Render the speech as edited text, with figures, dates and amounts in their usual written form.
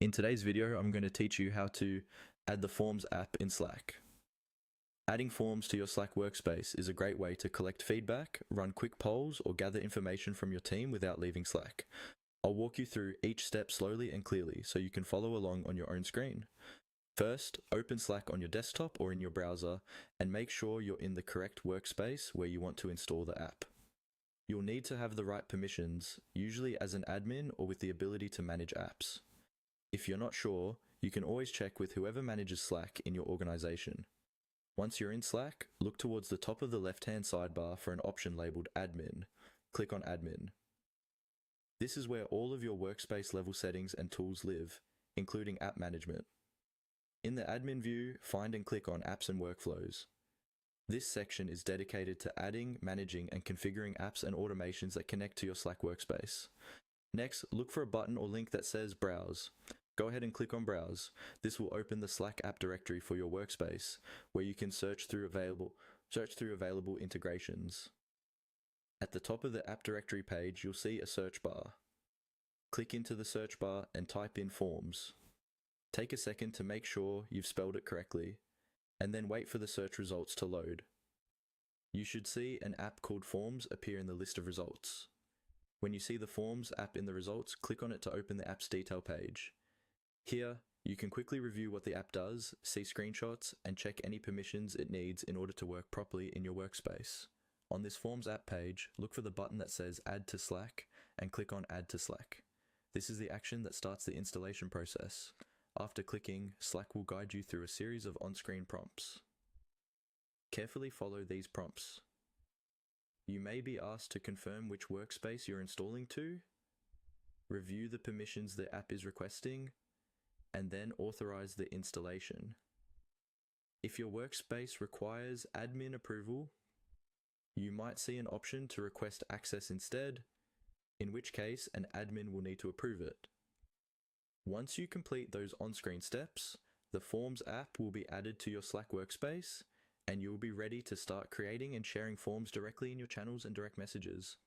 In today's video, I'm going to teach you how to add the Forms app in Slack. Adding forms to your Slack workspace is a great way to collect feedback, run quick polls, or gather information from your team without leaving Slack. I'll walk you through each step slowly and clearly so you can follow along on your own screen. First, open Slack on your desktop or in your browser and make sure you're in the correct workspace where you want to install the app. You'll need to have the right permissions, usually as an admin or with the ability to manage apps. If you're not sure, you can always check with whoever manages Slack in your organization. Once you're in Slack, look towards the top of the left-hand sidebar for an option labeled Admin. Click on Admin. This is where all of your workspace level settings and tools live, including app management. In the admin view, find and click on Apps and Workflows. This section is dedicated to adding, managing, and configuring apps and automations that connect to your Slack workspace. Next, look for a button or link that says Browse. Go ahead and click on Browse. This will open the Slack app directory for your workspace, where you can search through available integrations. At the top of the app directory page, you'll see a search bar. Click into the search bar and type in Forms. Take a second to make sure you've spelled it correctly, and then wait for the search results to load. You should see an app called Forms appear in the list of results. When you see the Forms app in the results, click on it to open the app's detail page. Here, you can quickly review what the app does, see screenshots, and check any permissions it needs in order to work properly in your workspace. On this Forms app page, look for the button that says Add to Slack and click on Add to Slack. This is the action that starts the installation process. After clicking, Slack will guide you through a series of on-screen prompts. Carefully follow these prompts. You may be asked to confirm which workspace you're installing to, review the permissions the app is requesting, and then authorize the installation. If your workspace requires admin approval, you might see an option to request access instead, in which case an admin will need to approve it. Once you complete those on-screen steps, the Forms app will be added to your Slack workspace, and you'll be ready to start creating and sharing forms directly in your channels and direct messages.